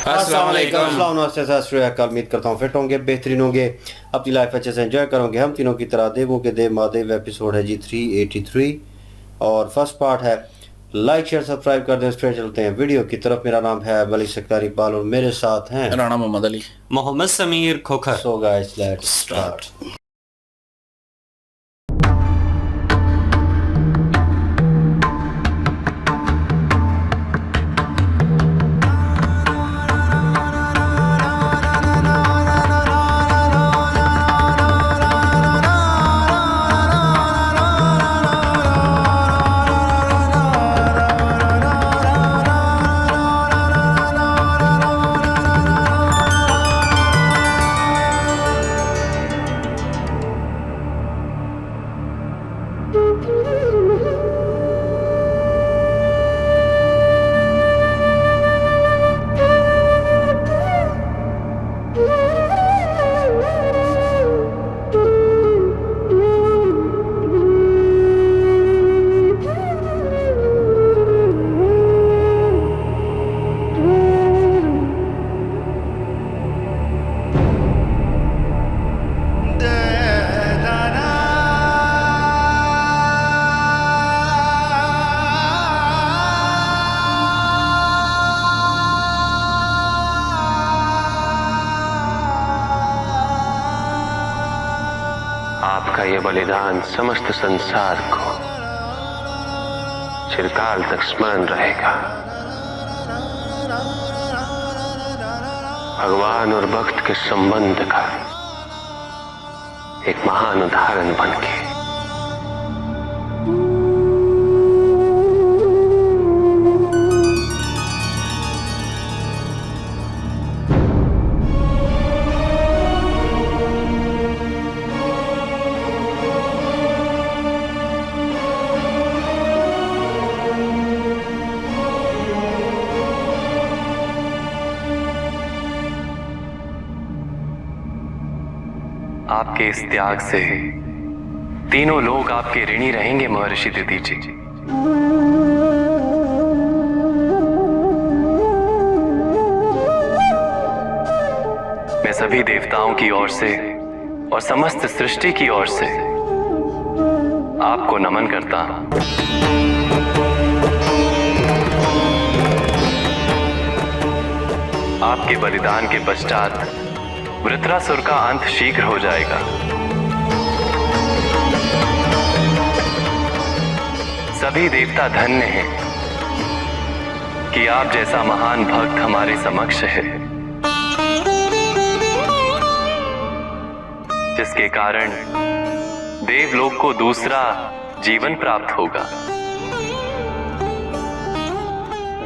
अस्सलाम वालेकुम। नमस्ते, सत श्री अकाल। उम्मीद करता हूँ फिट होंगे, बेहतरीन होंगे, अपनी लाइफ अच्छे से एंजॉय करोगे। हम तीनों की तरह देवों के देव महादेव एपिसोड है जी 383 और फर्स्ट पार्ट है। लाइक शेयर सब्सक्राइब कर दें। स्ट्रेट चलते हैं वीडियो की तरफ। मेरा नाम है वली सक्तार इकबाल और मेरे साथ हैं Rana Mohammad Ali, Mohammad Sameer Khokhar. So guys let's start. आपका ये बलिदान समस्त संसार को चिरकाल तक स्मरण रहेगा। भगवान और भक्त के संबंध का एक महान उदाहरण बनके। आपके इस त्याग से तीनों लोग आपके ऋणी रहेंगे महर्षि दधीचि। मैं सभी देवताओं की ओर से और समस्त सृष्टि की ओर से आपको नमन करता हूं। आपके बलिदान के पश्चात वृत्रासुर का अंत शीघ्र हो जाएगा। सभी देवता धन्य हैं कि आप जैसा महान भक्त हमारे समक्ष है, जिसके कारण देवलोक को दूसरा जीवन प्राप्त होगा।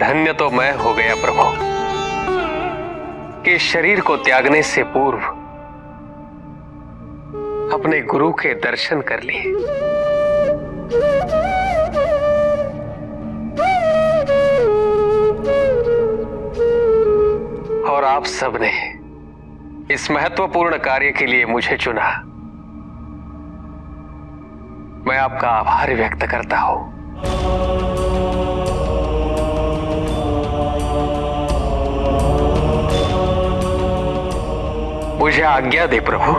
धन्य तो मैं हो गया प्रभु कि शरीर को त्यागने से पूर्व अपने गुरु के दर्शन कर लिए। और आप सबने इस महत्वपूर्ण कार्य के लिए मुझे चुना। मैं आपका आभार व्यक्त करता हूं। मुझे आज्ञा दे प्रभु।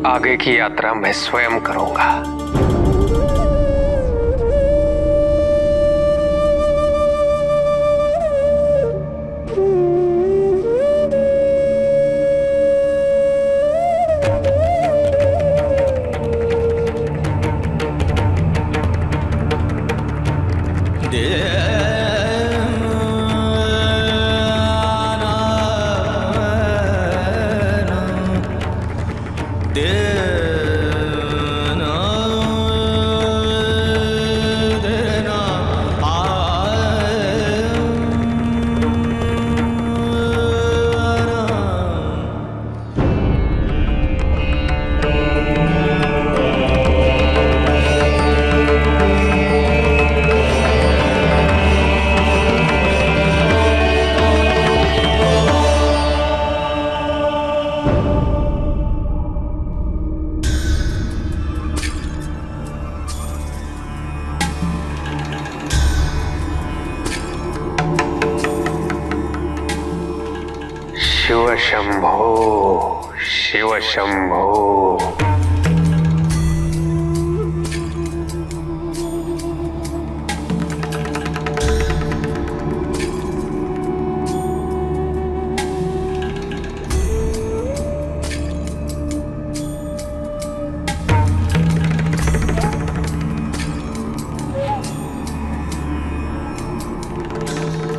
आगे की यात्रा मैं स्वयं करूंगा। दे शिव शंभो, शिव शंभो।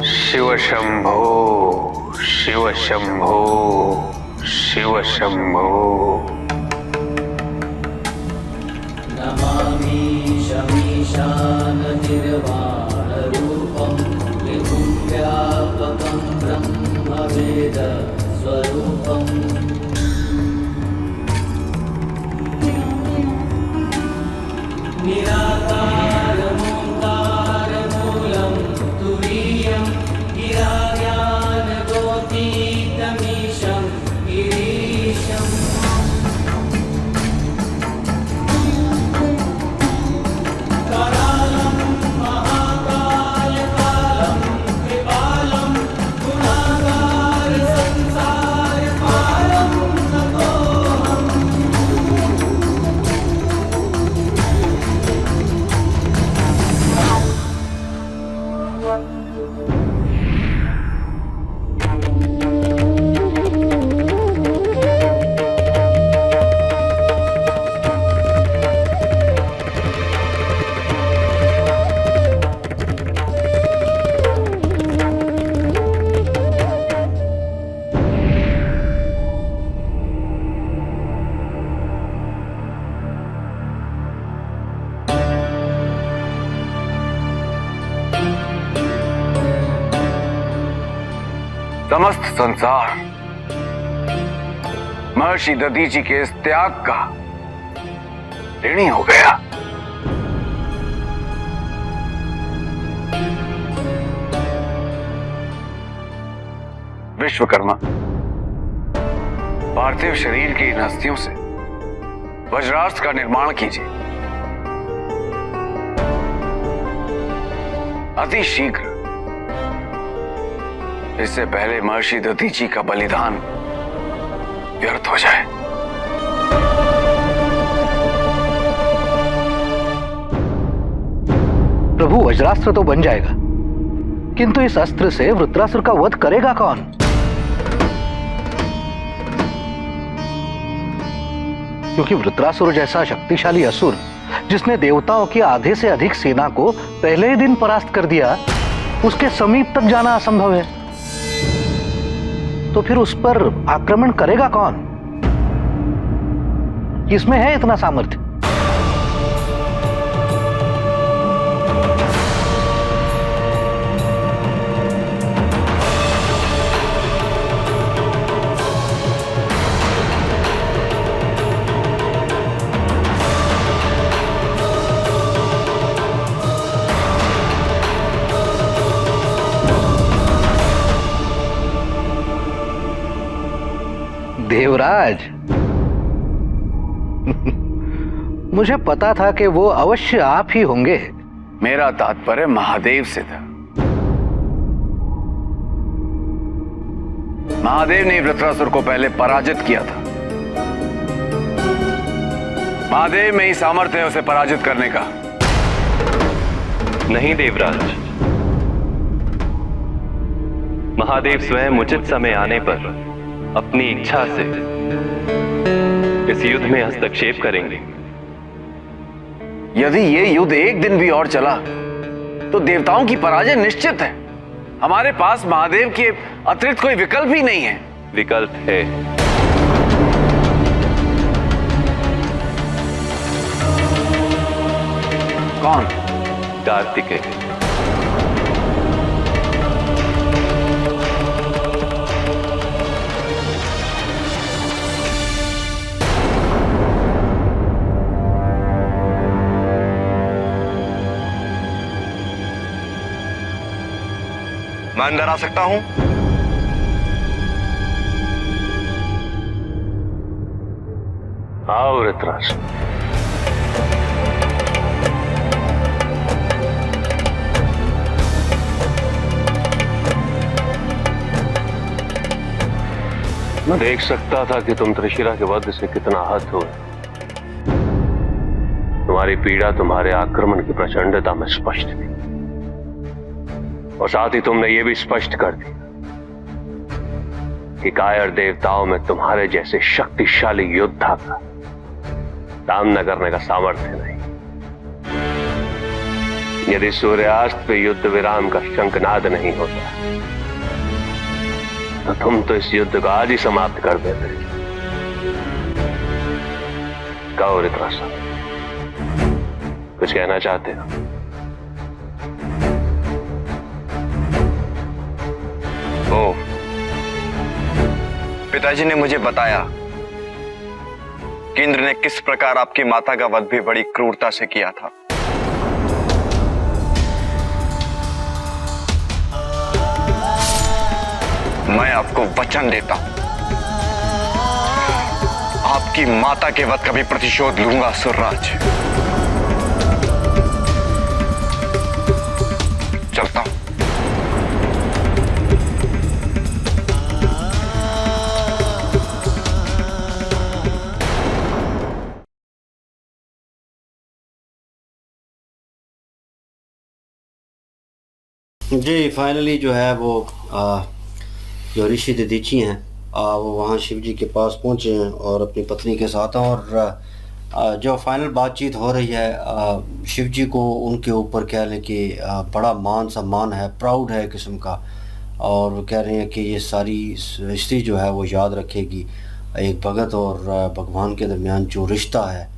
शिव शंभो, शिव शंभो, शिव शंभो। नमामि शमीशान निर्वाणरूपं विभुं व्यापकं ब्रह्मवेद स्वरूपम् निराकारमोङ्कारमूलं तुरीयं गिराज्ञानगोतीतमीशं गिरीशम् करालं महाकायकालं कृपालं गुणागार संसारपालं नतोऽहम्। समस्त संसार महर्षि दधीचि के इस त्याग का ऋणी हो गया। विश्वकर्मा, पार्थिव शरीर की इन अस्थियों से वज्रास्त्र का निर्माण कीजिए। अति शीघ्र, इससे पहले महर्षि दधीचि का बलिदान व्यर्थ हो जाए। प्रभु, वज्रास्त्र तो बन जाएगा, किंतु इस अस्त्र से वृत्रासुर का वध करेगा कौन? क्योंकि वृत्रासुर जैसा शक्तिशाली असुर, जिसने देवताओं की आधे से अधिक सेना को पहले ही दिन परास्त कर दिया, उसके समीप तक जाना असंभव है। तो फिर उस पर आक्रमण करेगा कौन? किसमें है इतना सामर्थ्य? देवराज, मुझे पता था कि वो अवश्य आप ही होंगे। मेरा तात्पर्य महादेव से था। महादेव ने वृत्रासुर को पहले पराजित किया था। महादेव में ही सामर्थ्य है उसे पराजित करने का। नहीं देवराज, महादेव स्वयं उचित समय आने पर अपनी इच्छा से इस युद्ध में हस्तक्षेप करेंगे। यदि ये युद्ध एक दिन भी और चला तो देवताओं की पराजय निश्चित है। हमारे पास महादेव के अतिरिक्त कोई विकल्प ही नहीं है। विकल्प है। कौन? कार्तिकेय। मैं अंदर आ सकता हूं? आओ वृत्रासुर। मैं देख सकता था कि तुम त्रिशिरा के वध से कितना आहत हुए। तुम्हारी पीड़ा तुम्हारे आक्रमण की प्रचंडता में स्पष्ट थी, और साथ ही तुमने यह भी स्पष्ट कर दिया कि कायर देवताओं में तुम्हारे जैसे शक्तिशाली योद्धा का सामना करने का सामर्थ्य नहीं। यदि सूर्यास्त पे युद्ध विराम का शंखनाद नहीं होता तो तुम तो इस युद्ध को आज ही समाप्त कर देते। कहो ऋतराष्ट्र, कुछ कहना चाहते हो? ओ, पिताजी ने मुझे बताया कि इंद्र ने किस प्रकार आपकी माता का वध भी बड़ी क्रूरता से किया था। मैं आपको वचन देता हूं, आपकी माता के वध का भी प्रतिशोध लूंगा असुरराज। चलता हूं। जी फाइनली जो है वो जो ऋषि दधीची हैं वो वहाँ शिव जी के पास पहुँचे हैं और अपनी पत्नी के साथ, और जो फाइनल बातचीत हो रही है शिव जी को उनके ऊपर कह लें कि बड़ा मान सम्मान है, प्राउड है किस्म का, और वो कह रहे हैं कि ये सारी हिस्ट्री जो है वो याद रखेगी एक भगत और भगवान के दरमियान जो रिश्ता है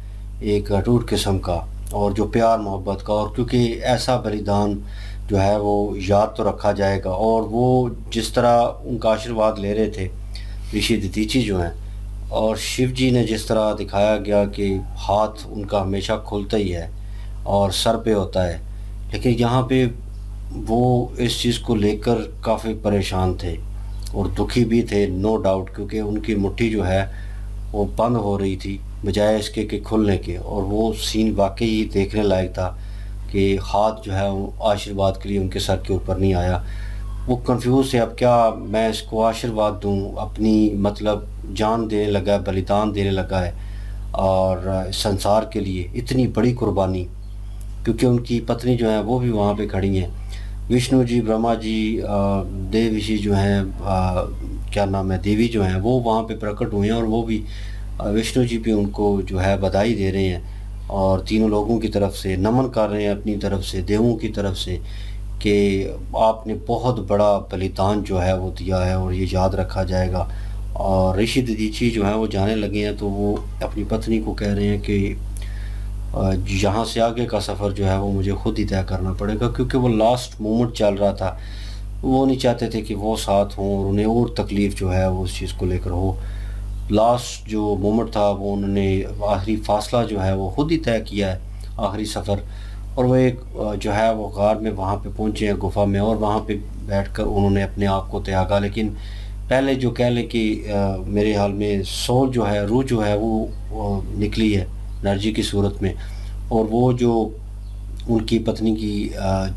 एक अटूट किस्म का, और जो प्यार मोहब्बत का, और क्योंकि ऐसा बलिदान जो है वो याद तो रखा जाएगा। और वो जिस तरह उनका आशीर्वाद ले रहे थे ऋषि दधीची जो हैं, और शिव जी ने जिस तरह दिखाया गया कि हाथ उनका हमेशा खुलता ही है और सर पे होता है, लेकिन यहाँ पे वो इस चीज़ को लेकर काफ़ी परेशान थे और दुखी भी थे नो डाउट, क्योंकि उनकी मुट्ठी जो है वो बंद हो रही थी बजाय इसके कि खुलने के। और वो सीन वाकई ही देखने लायक था कि हाथ जो है वो आशीर्वाद के लिए उनके सर के ऊपर नहीं आया। वो कंफ्यूज है, अब क्या मैं इसको आशीर्वाद दूं, अपनी मतलब जान देने लगा है, बलिदान देने लगा है और संसार के लिए इतनी बड़ी कुर्बानी, क्योंकि उनकी पत्नी जो है वो भी वहाँ पे खड़ी हैं। विष्णु जी, ब्रह्मा जी, देव ऋषि जो हैं, क्या नाम है, देवी जो हैं वो वहाँ पे प्रकट हुए हैं, और वो भी विष्णु जी भी उनको जो है बधाई दे रहे हैं और तीनों लोगों की तरफ से नमन कर रहे हैं अपनी तरफ से, देवों की तरफ से, कि आपने बहुत बड़ा बलिदान जो है वो दिया है और ये याद रखा जाएगा। और ऋषि दधीची जो है वो जाने लगे हैं, तो वो अपनी पत्नी को कह रहे हैं कि यहाँ से आगे का सफ़र जो है वो मुझे खुद ही तय करना पड़ेगा, क्योंकि वो लास्ट मोमेंट चल रहा था। वो नहीं चाहते थे कि वो साथ हों और उन्हें और तकलीफ़ जो है वो उस चीज़ को लेकर हो। लास्ट जो मोमेंट था वो उन्होंने आखिरी फ़ासला जो है वो खुद ही तय किया है, आखिरी सफ़र। और वो एक जो है वो गार में वहाँ पे पहुँचे हैं, गुफा में, और वहाँ पे बैठकर उन्होंने अपने आप को त्यागा। लेकिन पहले जो कह लें कि मेरे हाल में सोल जो है, रूह जो है वो निकली है एनर्जी की सूरत में, और वो जो उनकी पत्नी की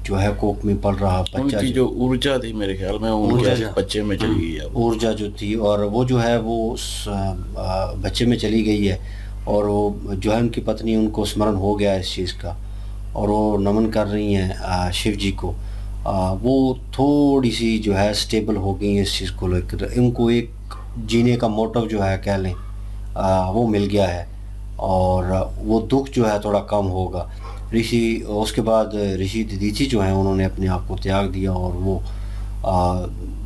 जो है कोख में पल रहा बच्चा, उनकी जो ऊर्जा थी मेरे ख्याल में उनके बच्चे में चली गई है, ऊर्जा जो थी, और वो जो है वो उस बच्चे में चली गई है। और वो जो है उनकी पत्नी, उनको स्मरण हो गया इस चीज़ का, और वो नमन कर रही हैं शिव जी को। वो थोड़ी सी जो है स्टेबल हो गई इस चीज़ को लेकर, इनको एक जीने का मोटिव जो है कह लें वो मिल गया है, और वो दुख जो है थोड़ा कम होगा। ऋषि उसके बाद ऋषि दधीची जो हैं उन्होंने अपने आप को त्याग दिया, और वो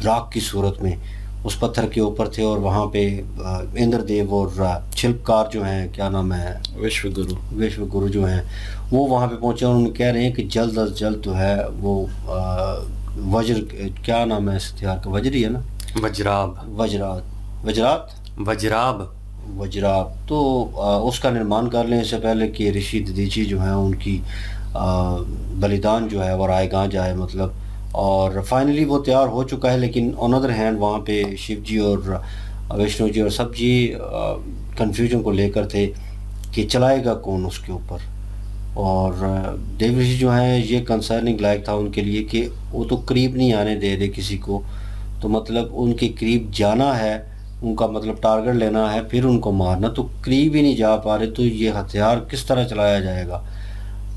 राख की सूरत में उस पत्थर के ऊपर थे, और वहाँ पे इंद्रदेव और शिल्पकार जो हैं, क्या नाम है, विश्वगुरु जो हैं, वो वहाँ पे पहुँचे। और उन्होंने कह रहे हैं कि जल्द अज जल्द जो है वो वज्र, क्या नाम है इस हथियार का, वज्र ही है ना, वज्राब, तो उसका निर्माण कर लें इससे पहले कि ऋषि दधीची जो हैं उनकी बलिदान जो है वो रायगां जाए मतलब। और फाइनली वो तैयार हो चुका है, लेकिन ऑन अदर हैंड वहाँ पे शिव जी और विष्णु जी और सब जी कन्फ्यूजन को लेकर थे कि चलाएगा कौन उसके ऊपर। और देव ऋषि जो हैं ये कंसर्निंग लायक था उनके लिए कि वो तो करीब नहीं आने दे रहे किसी को, तो मतलब उनके करीब जाना है उनका मतलब टारगेट लेना है, फिर उनको मारना, तो करीब ही नहीं जा पा रहे, तो ये हथियार किस तरह चलाया जाएगा।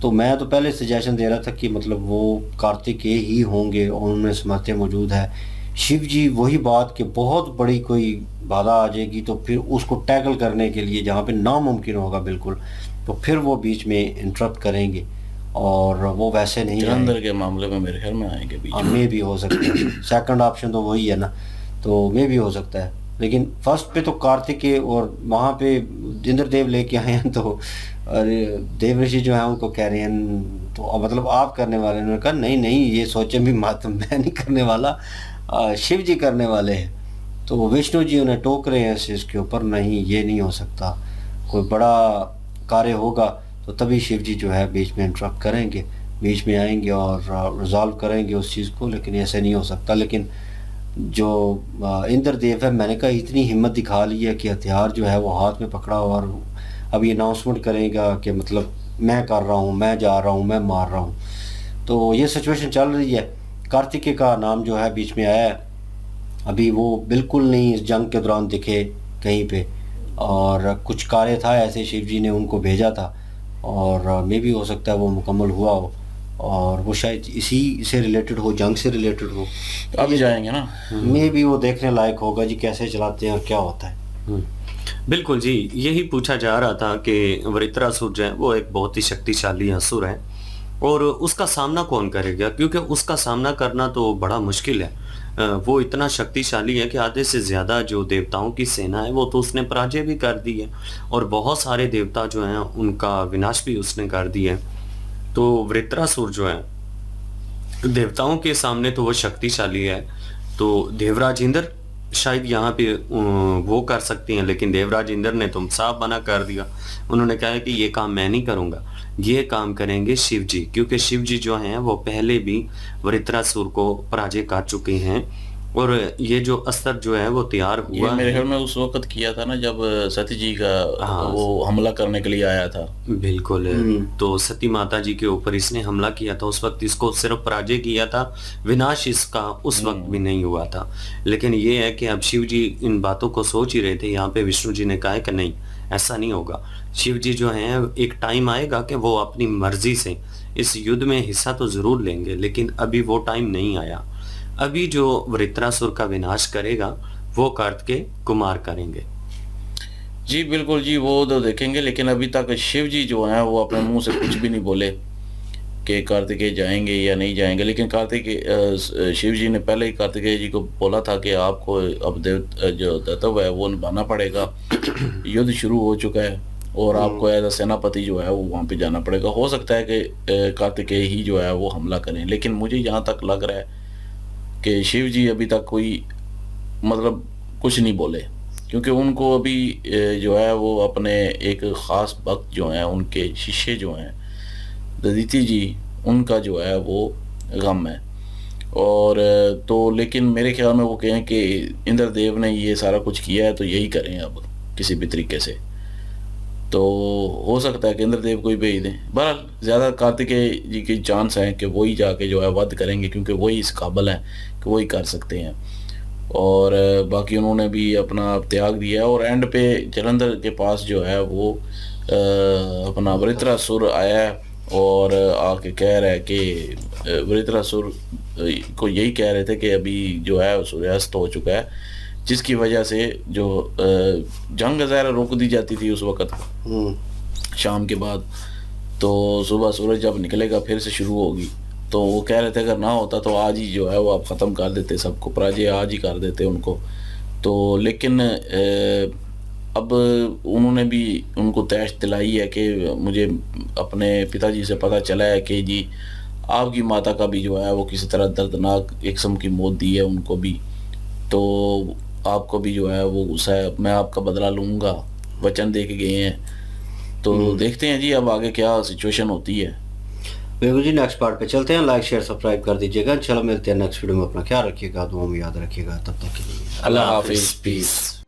तो मैं तो पहले सजेशन दे रहा था कि मतलब वो कार्तिकेय ही होंगे और उनमें समर्थ्य मौजूद है। शिव जी वही बात कि बहुत बड़ी कोई बाधा आ जाएगी तो फिर उसको टैकल करने के लिए जहाँ पे नामुमकिन होगा बिल्कुल, तो फिर वो बीच में इंटरप्ट करेंगे और वो वैसे नहीं जलंधर के मामले में मेरे ख्याल में आएंगे बीच में। में भी हो सकता है। सेकंड ऑप्शन तो वही है ना, तो में भी हो सकता है। लेकिन फर्स्ट पे तो कार्तिकेय और वहाँ पे इंद्रदेव लेके आए हैं, तो अरे देव ऋषि जो है उनको कह रहे हैं तो मतलब आप करने वाले हैं। उन्होंने कहा नहीं नहीं, ये सोचे भी मत, मैं नहीं करने वाला, शिव जी करने वाले हैं। तो विष्णु जी उन्हें टोक रहे हैं इसके ऊपर, नहीं ये नहीं हो सकता, कोई बड़ा कार्य होगा तो तभी शिव जी जो है बीच में इंटरप्ट करेंगे, बीच में आएंगे और रिजॉल्व करेंगे उस चीज़ को, लेकिन ऐसे नहीं हो सकता। लेकिन जो इंद्रदेव है, मैंने कहा इतनी हिम्मत दिखा ली है कि हथियार जो है वो हाथ में पकड़ा और अभी अनाउंसमेंट करेगा कि मतलब मैं कर रहा हूँ, मैं जा रहा हूँ, मैं मार रहा हूँ। तो ये सिचुएशन चल रही है। कार्तिकेय का नाम जो है बीच में आया है, अभी वो बिल्कुल नहीं इस जंग के दौरान दिखे कहीं पे, और कुछ कार्य था ऐसे शिव जी ने उनको भेजा था और मे भी हो सकता है वो मुकम्मल हुआ हो और वो शायद इसी से रिलेटेड हो, जंग से रिलेटेड हो। अब जाएंगे ना, मे भी वो देखने लायक होगा जी कैसे चलाते हैं और क्या होता है। बिल्कुल जी, यही पूछा जा रहा था कि वृत्रासुर जो है वो एक बहुत ही शक्तिशाली असुर है और उसका सामना कौन करेगा, क्योंकि उसका सामना करना तो बड़ा मुश्किल है। वो इतना शक्तिशाली है कि आधे से ज़्यादा जो देवताओं की सेना है वो तो उसने पराजय भी कर दी है और बहुत सारे देवता जो हैं उनका विनाश भी उसने कर दिया है। तो वृत्रासुर जो है देवताओं के सामने तो वो शक्तिशाली है, तो देवराज इंद्र शायद यहाँ पे वो कर सकती हैं, लेकिन देवराज इंद्र ने तो साफ मना कर दिया। उन्होंने कहा कि ये काम मैं नहीं करूँगा, ये काम करेंगे शिव जी, क्योंकि शिव जी जो हैं वो पहले भी वृत्रासुर को पराजय कर चुके हैं और ये जो अस्त्र जो है वो तैयार ये हुआ मेरे है। ख्याल में उस वक्त किया था ना जब सती जी का हाँ। वो हमला करने के लिए आया था। बिल्कुल, तो सती माता जी के ऊपर इसने हमला किया था, उस वक्त इसको सिर्फ पराजय किया था, विनाश इसका उस वक्त भी नहीं हुआ था। लेकिन ये है कि अब शिव जी इन बातों को सोच ही रहे थे। यहाँ पे विष्णु जी ने कहा है कि नहीं, ऐसा नहीं होगा। शिव जी जो हैं एक टाइम आएगा कि वो अपनी मर्जी से इस युद्ध में हिस्सा तो जरूर लेंगे, लेकिन अभी वो टाइम नहीं आया। अभी जो वृत्रासुर का विनाश करेगा वो कार्तिकेय कुमार करेंगे। जी बिल्कुल जी, वो तो देखेंगे, लेकिन अभी तक शिव जी जो हैं वो अपने मुंह से कुछ भी नहीं बोले कि कार्तिकेय जाएंगे या नहीं जाएंगे। लेकिन कार्तिकेय शिव जी ने पहले ही कार्तिकेय जी को बोला था कि आपको अब जो दातव्य है वो निभाना पड़ेगा, युद्ध शुरू हो चुका है और आपको एज अ सेनापति जो है वो वहाँ पे जाना पड़ेगा। हो सकता है कि कार्तिकेय ही जो है वो हमला करें, लेकिन मुझे जहाँ तक लग रहा है कि शिव जी अभी तक कोई मतलब कुछ नहीं बोले, क्योंकि उनको अभी जो है वो अपने एक ख़ास भक्त जो हैं, उनके शिष्य जो हैं दधीचि जी, उनका जो है वो गम है। और तो लेकिन मेरे ख्याल में वो कहें कि इंद्रदेव ने ये सारा कुछ किया है तो यही करें अब किसी भी तरीके से। तो हो सकता है कि इंद्रदेव को ही भेज दें। बहरहाल ज़्यादा कार्तिकेय जी की चांस हैं कि वही जाके जो है वध करेंगे, क्योंकि वही इस काबिल हैं कि वही कर सकते हैं। और बाकी उन्होंने भी अपना त्याग दिया और एंड पे जलंधर के पास जो है वो अपना वृत्रासुर आया है और आके कह रहा है कि वृत्रासुर को यही कह रहे थे कि अभी जो है सूर्यास्त हो चुका है, जिसकी वजह से जो जंग ज़ाहिर रोक दी जाती थी उस वक़्त शाम के बाद, तो सुबह सूरज जब निकलेगा फिर से शुरू होगी। तो वो कह रहे थे अगर ना होता तो आज ही जो है वो आप ख़त्म कर देते, सबको पराजय आज ही कर देते उनको। तो लेकिन अब उन्होंने भी उनको तैश दिलाई है कि मुझे अपने पिताजी से पता चला है कि जी आपकी माता का भी जो है वो किसी तरह दर्दनाक एक किस्म की मौत दी है उनको भी, तो आपको भी जो है वो गुस्सा है, मैं आपका बदला लूँगा, वचन दे के गए हैं। तो देखते हैं जी अब आगे क्या सिचुएशन होती है। बिल्कुल जी, नेक्स्ट पार्ट पे चलते हैं। लाइक शेयर सब्सक्राइब कर दीजिएगा। इंशाल्लाह मिलते हैं नेक्स्ट वीडियो में। अपना ख्याल रखिएगा, दुआ में याद रखिएगा। तब तक के लिए अल्लाह हाफिज़, पीस।